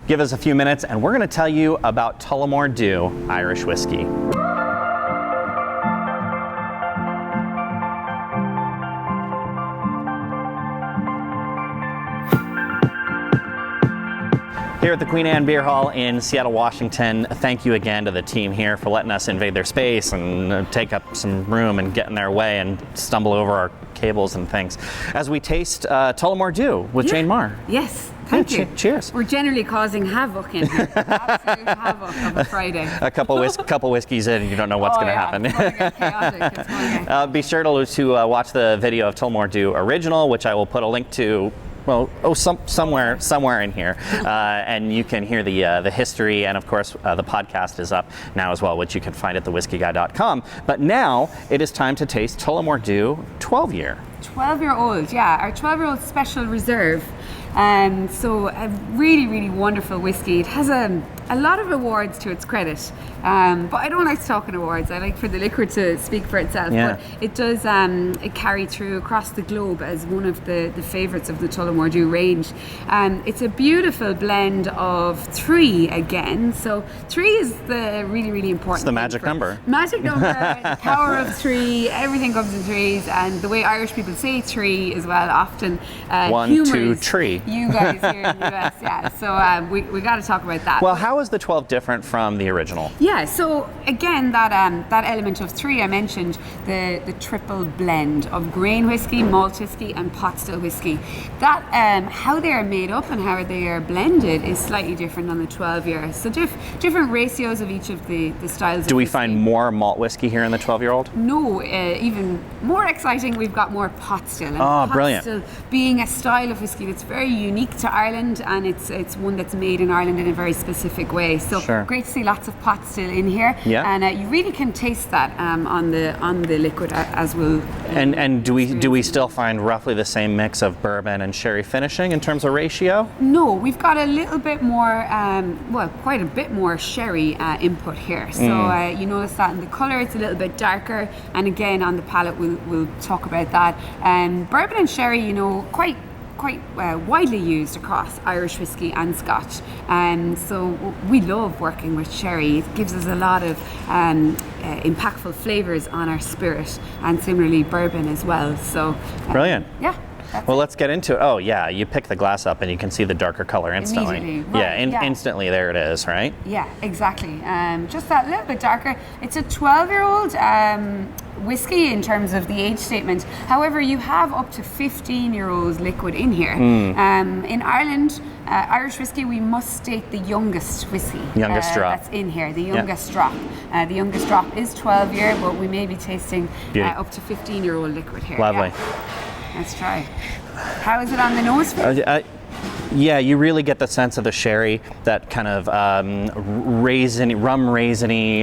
Give us a few minutes and we're going to tell you about Tullamore DEW Irish whiskey. Here at the Queen Anne Beerhall in Seattle, Washington, thank you again to the team here for letting us invade their space and take up some room and get in their way and stumble over our cables and things as we taste Tullamore DEW with Jane Maher. Yes, thank you. Cheers. We're generally causing havoc in here. Absolute havoc on a Friday. A couple whiskeys in and you don't know what's going to happen. It's gonna get chaotic. It's gonna get... Be sure to watch the video of Tullamore DEW original, which I will put a link to. Well, somewhere in here, and you can hear the history, and of course the podcast is up now as well, which you can find at thewhiskyguy.com. But now it is time to taste Tullamore DEW 12-year. 12-year-old, yeah, our 12-year-old special reserve. So a really wonderful whiskey. It has a lot of awards to its credit, but I don't like talking awards. I like for the liquor to speak for itself. Yeah. But it does it carry through across the globe as one of the favourites of the Tullamore DEW range. It's a beautiful blend of 3 again. So 3 is the really important. It's the magic number. Magic number, the power of 3. Everything comes in 3s, and the way Irish people say 3 as well. Often 1, 2, 3. You guys here in the US, yeah. So we got to talk about that. Well, how is the 12 different from the original? Yeah, so again, that element of 3 I mentioned, the triple blend of grain whiskey, malt whiskey, and pot still whiskey. That how they are made up and how they are blended is slightly different on the 12-year. So different ratios of each of the styles. Do we find more malt whiskey here in the 12-year-old? No, even more exciting, we've got more pot still. And pot brilliant! Still being a style of whiskey that's very unique to Ireland, and it's one that's made in Ireland in a very specific way. So great to see lots of pot still in here, and you really can taste that on the liquid as well. And do we still find roughly the same mix of bourbon and sherry finishing in terms of ratio? No, we've got a little bit more, quite a bit more sherry input here. So you notice that in the colour, it's a little bit darker, and again on the palate, we'll talk about that. Bourbon and sherry, quite widely used across Irish whiskey and Scotch, so we love working with sherry. It gives us a lot of impactful flavours on our spirit, and similarly bourbon as well. So brilliant. Yeah. Well, let's get into it. Oh yeah, you pick the glass up and you can see the darker color instantly. Right, Instantly there it is, right? Yeah, exactly. Just that little bit darker. It's a 12-year-old whiskey in terms of the age statement. However, you have up to 15-year-old liquid in here. In Ireland, Irish whiskey, we must state the youngest whiskey. Youngest drop. That's in here, the youngest drop. The youngest drop is 12-year, but we may be tasting up to 15-year-old liquid here. Lovely. Yeah. Let's try. How is it on the nose? Yeah, you really get the sense of the sherry, that kind of rum raisiny.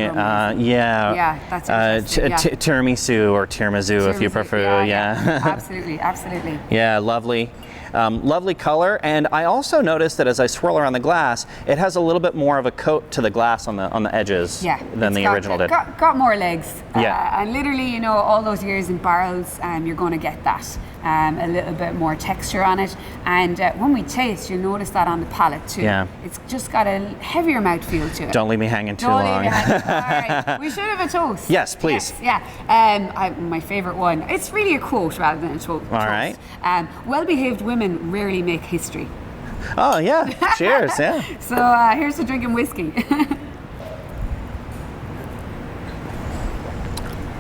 Yeah, that's tiramisu or tiramisu if you prefer. Yeah. Absolutely. Yeah, lovely. Lovely color, and I also noticed that as I swirl around the glass, it has a little bit more of a coat to the glass on the edges than the original did. Got more legs. Yeah. And literally, all those years in barrels, you're going to get that. A little bit more texture on it, and when we taste, you'll notice that on the palate too. Yeah. It's just got a heavier mouthfeel to it. Don't leave me hanging too long. All right. We should have a toast. Yes, please. Yes, yeah. My favorite one. It's really a quote rather than a toast. All right. Well-behaved women rarely make history. Oh yeah. Cheers. Yeah. So here's to drinking whiskey.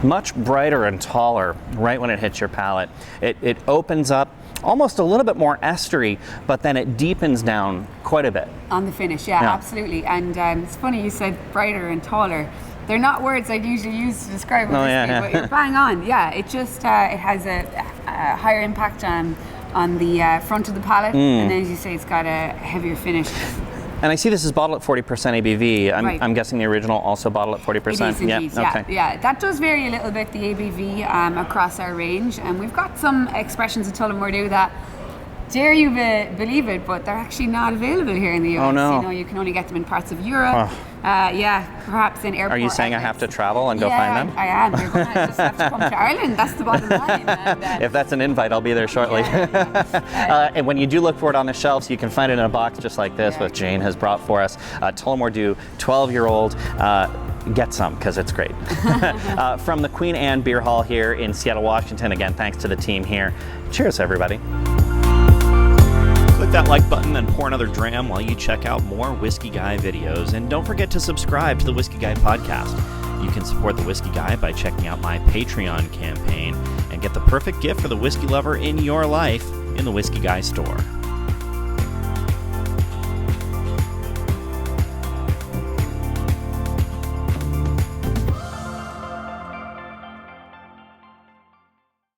Much brighter and taller right when it hits your palate. It opens up almost a little bit more estery, but then it deepens down quite a bit. On the finish, yeah. Absolutely. And it's funny you said brighter and taller. They're not words I'd usually use to describe a whiskey, but you're bang on. Yeah, it just it has a higher impact on the front of the palate, and then as you say, it's got a heavier finish. And I see this is bottled at 40% ABV. I'm guessing the original also bottled at 40%. It is indeed, yeah. That does vary a little bit, the ABV across our range. And we've got some expressions of Tullamore DEW that dare you believe it, but they're actually not available here in the US. Oh, no. You know, you can only get them in parts of Europe. Perhaps in airport Are you saying outlets. I have to travel and go find them? I am. You're going to just have to come to Ireland. That's the bottom line. And, if that's an invite, I'll be there shortly. And when you do look for it on the shelves, you can find it in a box just like this, what Jane has brought for us. Tullamore DEW, 12-year-old. Get some, because it's great. From the Queen Anne Beerhall here in Seattle, Washington, again, thanks to the team here. Cheers, everybody. Click that like button and pour another dram while you check out more Whisky Guy videos. And don't forget to subscribe to the Whisky Guy podcast. You can support the Whisky Guy by checking out my Patreon campaign and get the perfect gift for the whiskey lover in your life in the Whisky Guy store.